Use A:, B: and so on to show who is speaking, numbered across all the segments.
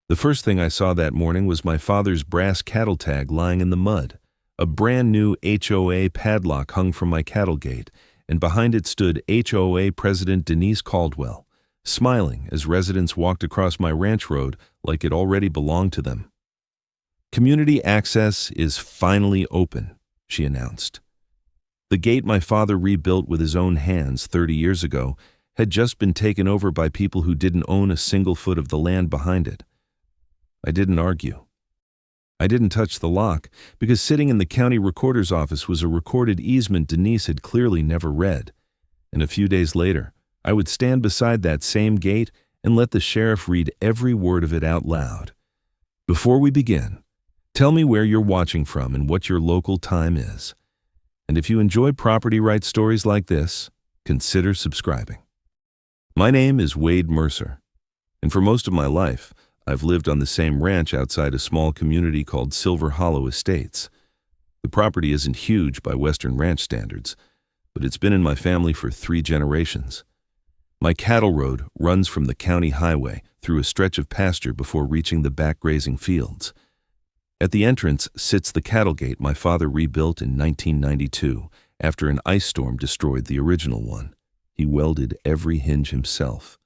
A: The first thing I saw that morning was my father's brass cattle tag lying in the mud. A brand new HOA padlock hung from my cattle gate, and behind it stood HOA President Denise Caldwell, smiling as residents walked across my ranch road like it already belonged to them. "Community access is finally open," she announced. The gate my father rebuilt with his own hands 30 years ago had just been taken over by people who didn't own a single foot of the land behind it. I didn't argue. I didn't touch the lock because sitting in the county recorder's office was a recorded easement Denise had clearly never read. And a few days later, I would stand beside that same gate and let the sheriff read every word of it out loud. "Before we begin, tell me where you're watching from and what your local time is. And if you enjoy property rights stories like this, consider subscribing." My name is Wade Mercer, and for most of my life, I've lived on the same ranch outside a small community called Silver Hollow Estates. The property isn't huge by Western ranch standards, but it's been in my family for 3 generations. My cattle road runs from the county highway through a stretch of pasture before reaching the back grazing fields. At the entrance sits the cattle gate my father rebuilt in 1992 after an ice storm destroyed the original one. He welded every hinge himself.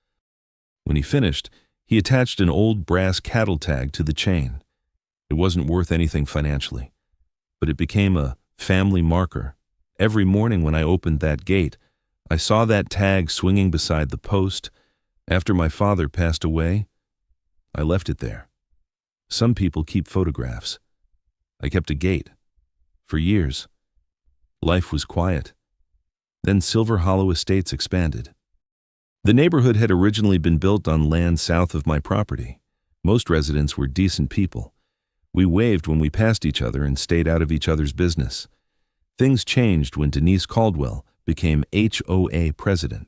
A: When he finished, he attached an old brass cattle tag to the chain. It wasn't worth anything financially, but it became a family marker. Every morning when I opened that gate, I saw that tag swinging beside the post. After my father passed away, I left it there. Some people keep photographs. I kept a gate. For years. Life was quiet. Then Silver Hollow Estates expanded. The neighborhood had originally been built on land south of my property. Most residents were decent people. We waved when we passed each other and stayed out of each other's business. Things changed when Denise Caldwell became HOA president.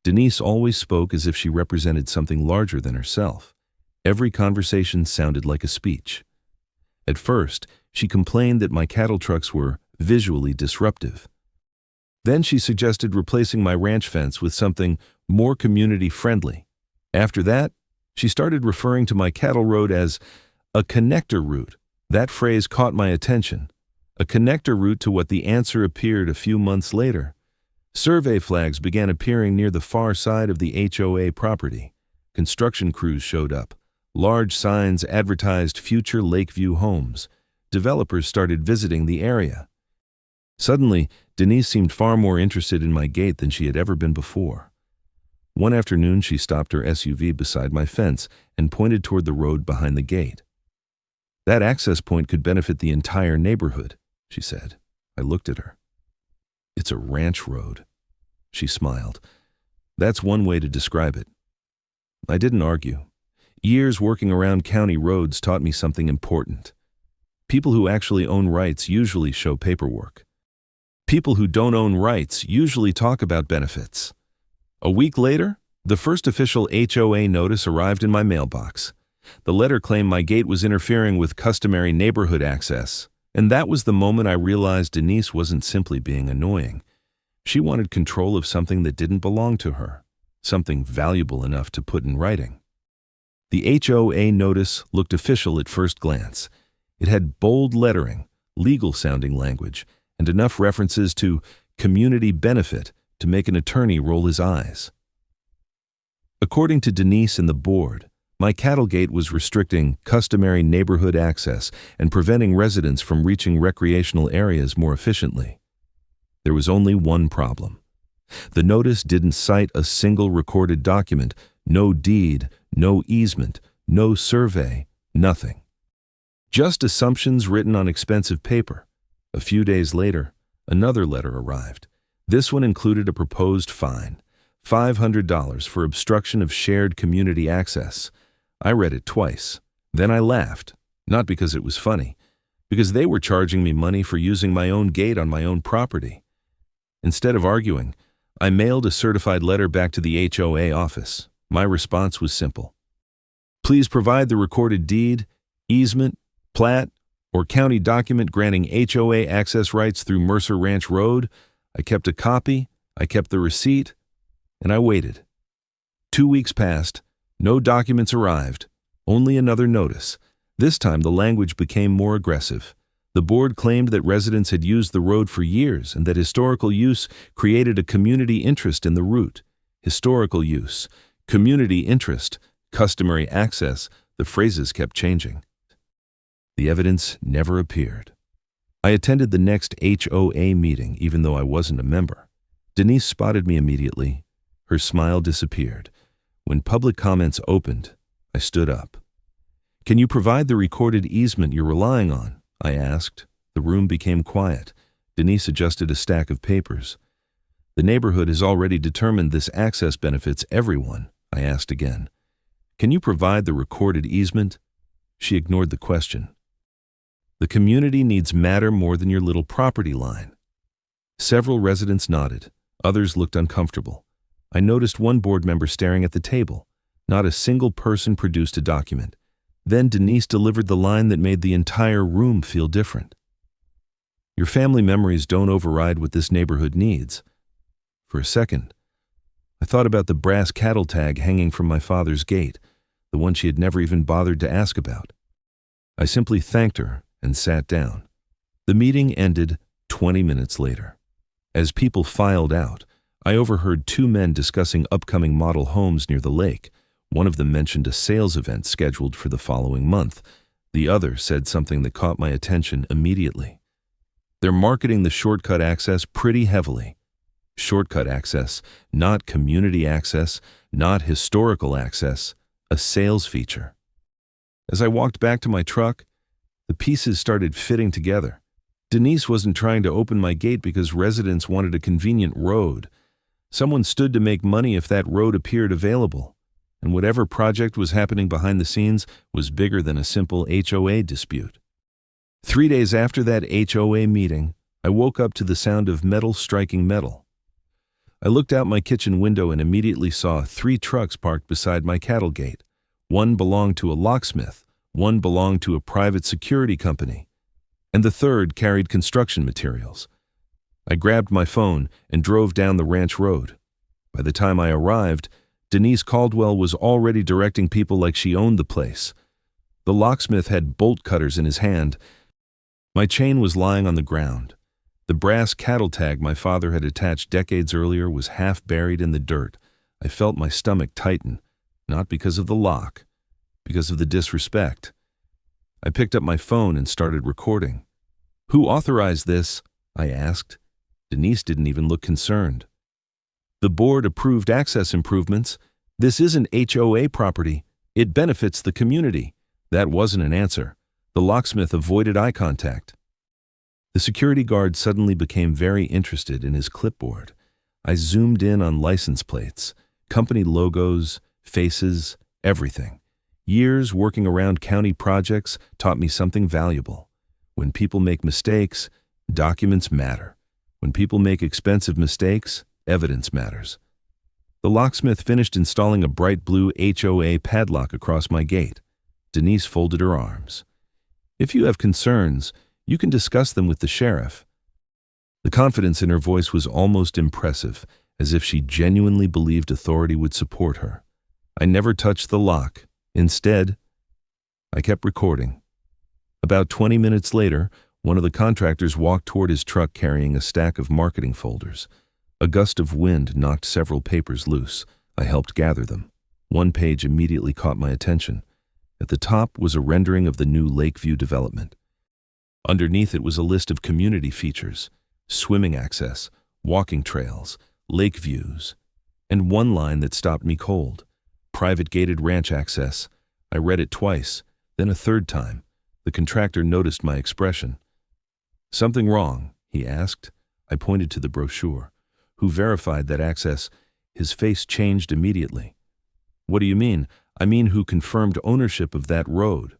A: Denise always spoke as if she represented something larger than herself. Every conversation sounded like a speech. At first, she complained that my cattle trucks were visually disruptive. Then she suggested replacing my ranch fence with something more community-friendly. After that, she started referring to my cattle road as a connector route. That phrase caught my attention. A connector route to what the answer appeared a few months later. Survey flags began appearing near the far side of the HOA property. Construction crews showed up. Large signs advertised future Lakeview homes. Developers started visiting the area. Suddenly, Denise seemed far more interested in my gate than she had ever been before. One afternoon, she stopped her SUV beside my fence and pointed toward the road behind the gate. "That access point could benefit the entire neighborhood," she said. I looked at her. "It's a ranch road." She smiled. "That's one way to describe it." I didn't argue. Years working around county roads taught me something important. People who actually own rights usually show paperwork. People who don't own rights usually talk about benefits. A week later, the first official HOA notice arrived in my mailbox. The letter claimed my gate was interfering with customary neighborhood access, and that was the moment I realized Denise wasn't simply being annoying. She wanted control of something that didn't belong to her, something valuable enough to put in writing. The HOA notice looked official at first glance. It had bold lettering, legal-sounding language, and enough references to community benefit to make an attorney roll his eyes. According to Denise and the board, my cattle gate was restricting customary neighborhood access and preventing residents from reaching recreational areas more efficiently. There was only one problem. The notice didn't cite a single recorded document, no deed, no easement, no survey, nothing. Just assumptions written on expensive paper. A few days later, another letter arrived. This one included a proposed fine, $500 for obstruction of shared community access. I read it twice. Then I laughed, not because it was funny, because they were charging me money for using my own gate on my own property. Instead of arguing, I mailed a certified letter back to the HOA office. My response was simple. Please provide the recorded deed, easement, plat, or county document granting HOA access rights through Mercer Ranch Road. I kept a copy, I kept the receipt, and I waited. 2 weeks passed, no documents arrived. Only another notice. This time the language became more aggressive. The board claimed that residents had used the road for years and that historical use created a community interest in the route. Historical use, community interest, customary access, the phrases kept changing. The evidence never appeared. I attended the next HOA meeting even though I wasn't a member. Denise spotted me immediately. Her smile disappeared. When public comments opened, I stood up. "Can you provide the recorded easement you're relying on?" I asked. The room became quiet. Denise adjusted a stack of papers. "The neighborhood has already determined this access benefits everyone," I asked again. "Can you provide the recorded easement?" She ignored the question. "The community needs matter more than your little property line." Several residents nodded. Others looked uncomfortable. I noticed one board member staring at the table. Not a single person produced a document. Then Denise delivered the line that made the entire room feel different. "Your family memories don't override what this neighborhood needs." For a second, I thought about the brass cattle tag hanging from my father's gate, the one she had never even bothered to ask about. I simply thanked her and sat down. The meeting ended 20 minutes later. As people filed out, I overheard two men discussing upcoming model homes near the lake. One of them mentioned a sales event scheduled for the following month. The other said something that caught my attention immediately. "They're marketing the shortcut access pretty heavily." Shortcut access, not community access, not historical access, a sales feature. As I walked back to my truck, the pieces started fitting together. Denise wasn't trying to open my gate because residents wanted a convenient road. Someone stood to make money if that road appeared available. And whatever project was happening behind the scenes was bigger than a simple HOA dispute. 3 days after that HOA meeting, I woke up to the sound of metal striking metal. I looked out my kitchen window and immediately saw 3 trucks parked beside my cattle gate. One belonged to a locksmith, one belonged to a private security company, and the third carried construction materials. I grabbed my phone and drove down the ranch road. By the time I arrived, Denise Caldwell was already directing people like she owned the place. The locksmith had bolt cutters in his hand. My chain was lying on the ground. The brass cattle tag my father had attached decades earlier was half buried in the dirt. I felt my stomach tighten, not because of the lock, because of the disrespect. I picked up my phone and started recording. "Who authorized this?" I asked. Denise didn't even look concerned. "The board approved access improvements. This isn't HOA property. It benefits the community." That wasn't an answer. The locksmith avoided eye contact. The security guard suddenly became very interested in his clipboard. I zoomed in on license plates, company logos, faces, everything. Years working around county projects taught me something valuable. When people make mistakes, documents matter. When people make expensive mistakes, evidence matters. The locksmith finished installing a bright blue HOA padlock across my gate. Denise folded her arms. "If you have concerns, you can discuss them with the sheriff." The confidence in her voice was almost impressive, as if she genuinely believed authority would support her. I never touched the lock. Instead, I kept recording. About 20 minutes later, one of the contractors walked toward his truck carrying a stack of marketing folders. A gust of wind knocked several papers loose. I helped gather them. One page immediately caught my attention. At the top was a rendering of the new Lakeview development. Underneath it was a list of community features: swimming access, walking trails, lake views, and one line that stopped me cold: private gated ranch access. I read it twice, then a third time. The contractor noticed my expression. "Something wrong?" he asked. I pointed to the brochure. "Who verified that access?" His face changed immediately. "What do you mean?" "I mean who confirmed ownership of that road."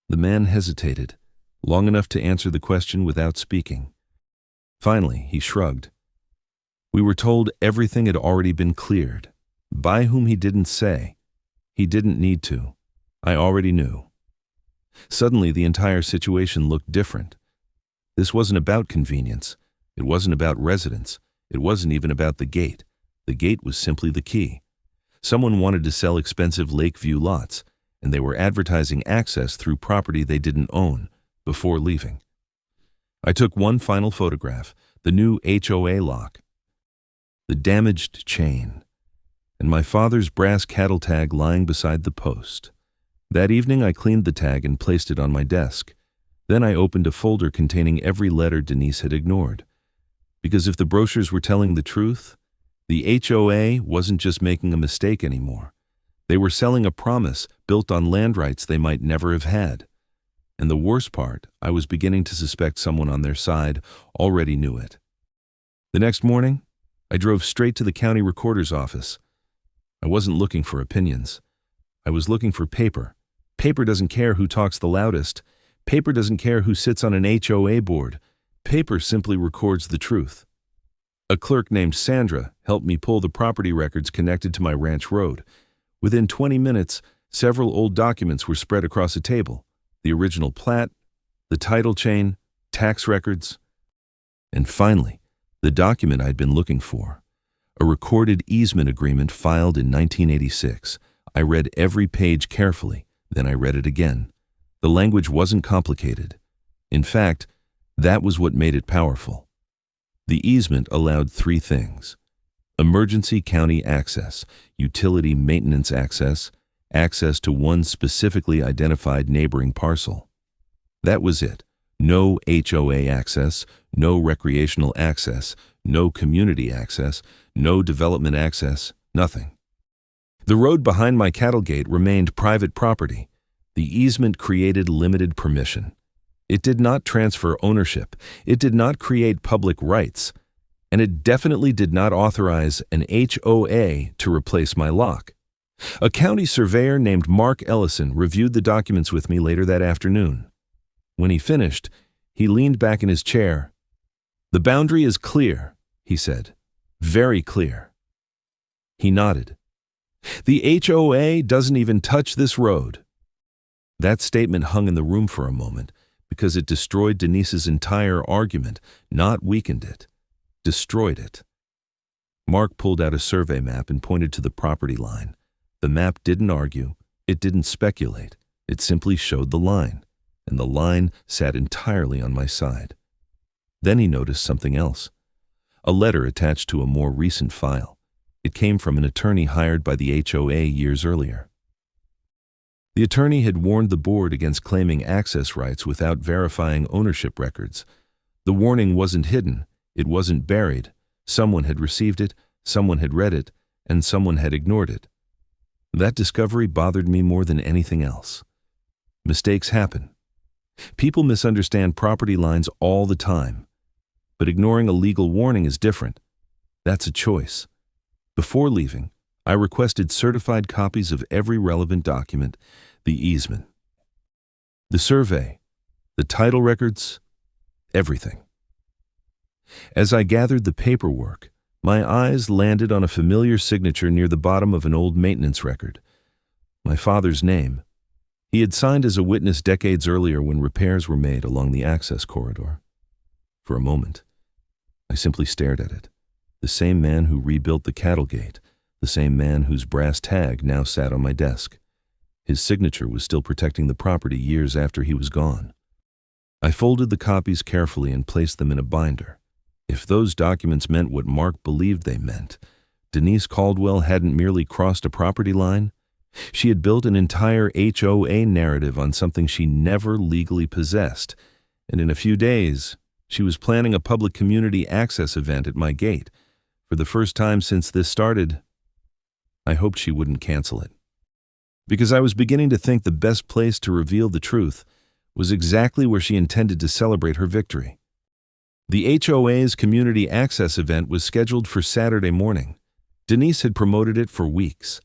A: The man hesitated, long enough to answer the question without speaking. Finally, he shrugged. "We were told everything had already been cleared. By whom he didn't say. He didn't need to. I already knew." Suddenly, the entire situation looked different. This wasn't about convenience. It wasn't about residents. It wasn't even about the gate. The gate was simply the key. Someone wanted to sell expensive Lakeview lots, and they were advertising access through property they didn't own before leaving. I took one final photograph, the new HOA lock, the damaged chain, and my father's brass cattle tag lying beside the post. That evening I cleaned the tag and placed it on my desk. Then I opened a folder containing every letter Denise had ignored. Because if the brochures were telling the truth, the HOA wasn't just making a mistake anymore. They were selling a promise built on land rights they might never have had. And the worst part, I was beginning to suspect someone on their side already knew it. The next morning, I drove straight to the county recorder's office. I wasn't looking for opinions. I was looking for paper. Paper doesn't care who talks the loudest. Paper doesn't care who sits on an HOA board. Paper simply records the truth. A clerk named Sandra helped me pull the property records connected to my ranch road. Within 20 minutes, several old documents were spread across a table. The original plat, the title chain, tax records, and finally, the document I'd been looking for. A recorded easement agreement filed in 1986. I read every page carefully, then I read it again. The language wasn't complicated. In fact, that was what made it powerful. The easement allowed three things: emergency county access, utility maintenance access, access to one specifically identified neighboring parcel. That was it. No HOA access, no recreational access, no community access, no development access, nothing. The road behind my cattle gate remained private property. The easement created limited permission. It did not transfer ownership. It did not create public rights. And it definitely did not authorize an HOA to replace my lock. A county surveyor named Mark Ellison reviewed the documents with me later that afternoon. When he finished, he leaned back in his chair. "The boundary is clear," he said. "Very clear." He nodded. "The HOA doesn't even touch this road." That statement hung in the room for a moment because it destroyed Denise's entire argument, not weakened it. Destroyed it. Mark pulled out a survey map and pointed to the property line. The map didn't argue. It didn't speculate. It simply showed the line, and the line sat entirely on my side. Then he noticed something else. A letter attached to a more recent file. It came from an attorney hired by the HOA years earlier. The attorney had warned the board against claiming access rights without verifying ownership records. The warning wasn't hidden. It wasn't buried. Someone had received it, someone had read it, and someone had ignored it. That discovery bothered me more than anything else. Mistakes happen. People misunderstand property lines all the time. But ignoring a legal warning is different. That's a choice. Before leaving, I requested certified copies of every relevant document, the easement, the survey, the title records, everything. As I gathered the paperwork, my eyes landed on a familiar signature near the bottom of an old maintenance record. My father's name. He had signed as a witness decades earlier when repairs were made along the access corridor. For a moment, I simply stared at it. The same man who rebuilt the cattle gate, the same man whose brass tag now sat on my desk. His signature was still protecting the property years after he was gone. I folded the copies carefully and placed them in a binder. If those documents meant what Mark believed they meant, Denise Caldwell hadn't merely crossed a property line. She had built an entire HOA narrative on something she never legally possessed, and in a few days, she was planning a public community access event at my gate. For the first time since this started, I hoped she wouldn't cancel it. Because I was beginning to think the best place to reveal the truth was exactly where she intended to celebrate her victory. The HOA's community access event was scheduled for Saturday morning. Denise had promoted it for weeks.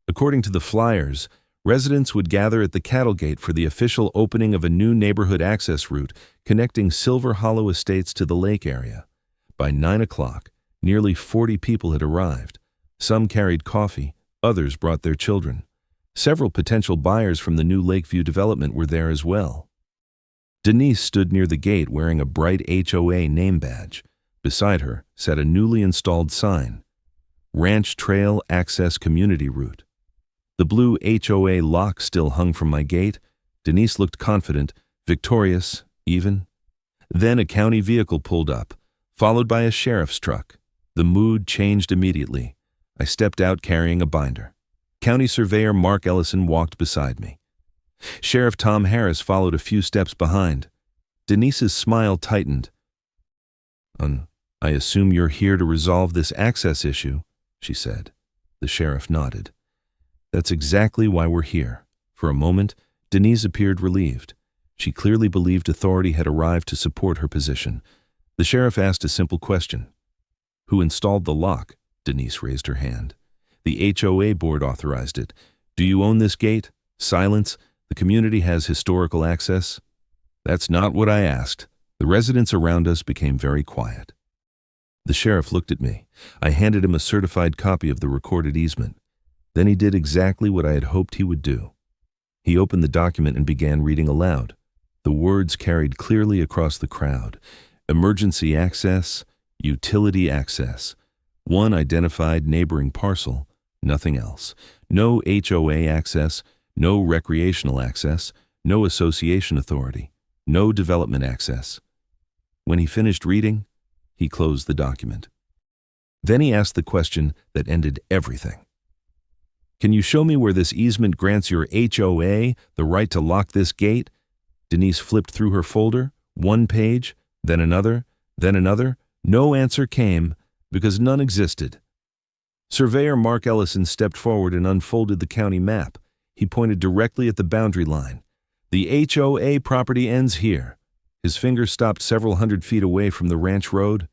A: According to the flyers, residents would gather at the cattle gate for the official opening of a new neighborhood access route connecting Silver Hollow Estates to the lake area. By 9 o'clock, nearly 40 people had arrived. Some carried coffee, others brought their children. Several potential buyers from the new Lakeview development were there as well. Denise stood near the gate wearing a bright HOA name badge. Beside her sat a newly installed sign, Ranch Trail Access Community Route. The blue HOA lock still hung from my gate. Denise looked confident, victorious, even. Then a county vehicle pulled up, followed by a sheriff's truck. The mood changed immediately. I stepped out carrying a binder. County Surveyor Mark Ellison walked beside me. Sheriff Tom Harris followed a few steps behind. Denise's smile tightened. I assume you're here to resolve this access issue, she said. The sheriff nodded. That's exactly why we're here. For a moment, Denise appeared relieved. She clearly believed authority had arrived to support her position. The sheriff asked a simple question. Who installed the lock? Denise raised her hand. The HOA board authorized it. Do you own this gate? Silence. The community has historical access. That's not what I asked. The residents around us became very quiet. The sheriff looked at me. I handed him a certified copy of the recorded easement. Then he did exactly what I had hoped he would do. He opened the document and began reading aloud. The words carried clearly across the crowd. Emergency access, utility access. One identified neighboring parcel, nothing else. No HOA access, no recreational access, no association authority, no development access. When he finished reading, he closed the document. Then he asked the question that ended everything. Can you show me where this easement grants your HOA the right to lock this gate? Denise flipped through her folder, one page, then another, then another. No answer came because none existed. Surveyor Mark Ellison stepped forward and unfolded the county map. He pointed directly at the boundary line. The HOA property ends here. His finger stopped several hundred feet away from the ranch road.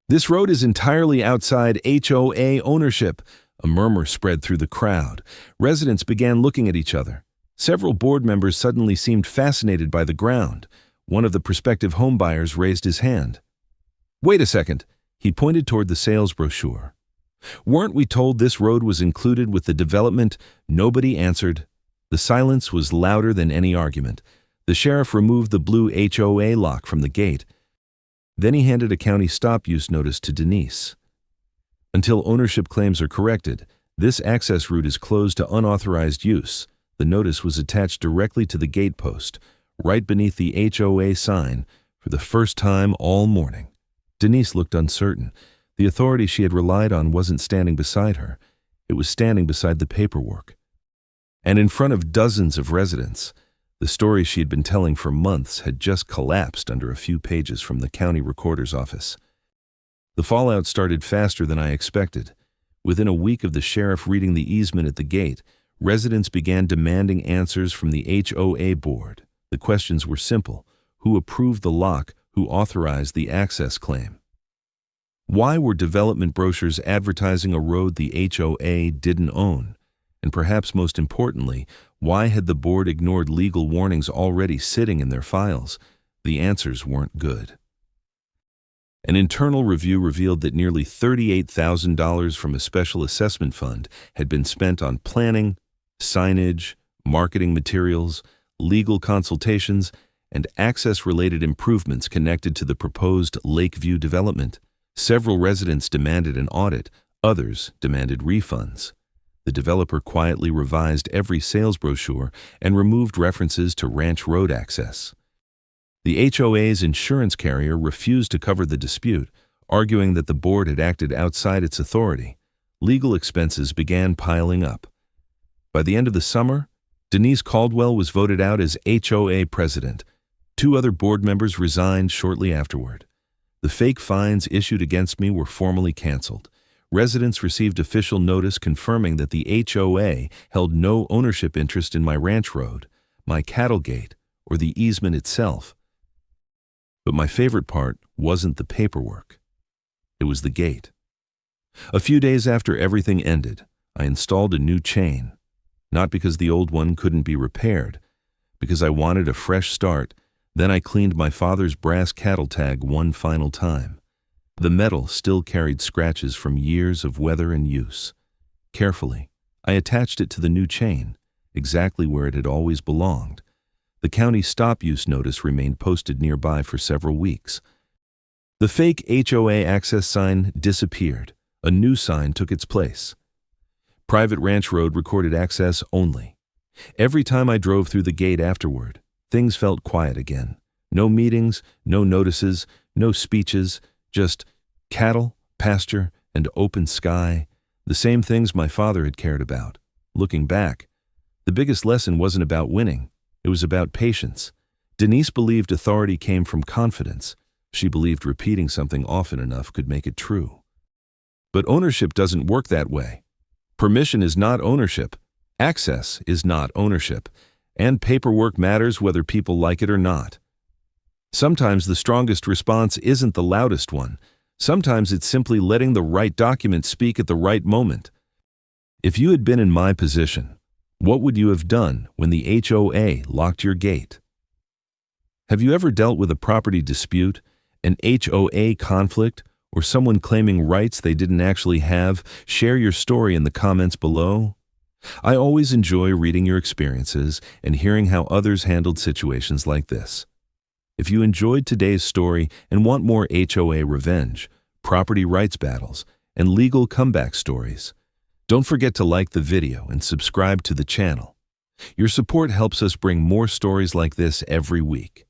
A: This road is entirely outside HOA ownership. A murmur spread through the crowd. Residents began looking at each other. Several board members suddenly seemed fascinated by the ground. One of the prospective homebuyers raised his hand. Wait a second. He pointed toward the sales brochure. Weren't we told this road was included with the development? Nobody answered. The silence was louder than any argument. The sheriff removed the blue HOA lock from the gate. Then he handed a county stop-use notice to Denise. Until ownership claims are corrected, this access route is closed to unauthorized use. The notice was attached directly to the gate post, right beneath the HOA sign, for the first time all morning. Denise looked uncertain. The authority she had relied on wasn't standing beside her. It was standing beside the paperwork. And in front of dozens of residents, the story she had been telling for months had just collapsed under a few pages from the county recorder's office. The fallout started faster than I expected. Within a week of the sheriff reading the easement at the gate, residents began demanding answers from the HOA board. The questions were simple. Who approved the lock? Who authorized the access claim? Why were development brochures advertising a road the HOA didn't own? And perhaps most importantly, why had the board ignored legal warnings already sitting in their files? The answers weren't good. An internal review revealed that nearly $38,000 from a special assessment fund had been spent on planning, signage, marketing materials, legal consultations, and access-related improvements connected to the proposed Lakeview development. Several residents demanded an audit, others demanded refunds. The developer quietly revised every sales brochure and removed references to ranch road access. The HOA's insurance carrier refused to cover the dispute, arguing that the board had acted outside its authority. Legal expenses began piling up. By the end of the summer, Denise Caldwell was voted out as HOA president. 2 other board members resigned shortly afterward. The fake fines issued against me were formally canceled. Residents received official notice confirming that the HOA held no ownership interest in my ranch road, my cattle gate, or the easement itself. But my favorite part wasn't the paperwork. It was the gate. A few days after everything ended, I installed a new chain. Not because the old one couldn't be repaired, because I wanted a fresh start. Then I cleaned my father's brass cattle tag one final time. The metal still carried scratches from years of weather and use. Carefully, I attached it to the new chain, exactly where it had always belonged. The county stop-use notice remained posted nearby for several weeks. The fake HOA access sign disappeared. A new sign took its place. Private ranch road recorded access only. Every time I drove through the gate afterward, things felt quiet again. No meetings, no notices, no speeches, just cattle, pasture, and open sky, the same things my father had cared about. Looking back, the biggest lesson wasn't about winning. It was about patience. Denise believed authority came from confidence. She believed repeating something often enough could make it true. But ownership doesn't work that way. Permission is not ownership. Access is not ownership. And paperwork matters whether people like it or not. Sometimes the strongest response isn't the loudest one. Sometimes it's simply letting the right document speak at the right moment. If you had been in my position, what would you have done when the HOA locked your gate? Have you ever dealt with a property dispute, an HOA conflict, or someone claiming rights they didn't actually have? Share your story in the comments below. I always enjoy reading your experiences and hearing how others handled situations like this. If you enjoyed today's story and want more HOA revenge, property rights battles, and legal comeback stories, don't forget to like the video and subscribe to the channel. Your support helps us bring more stories like this every week.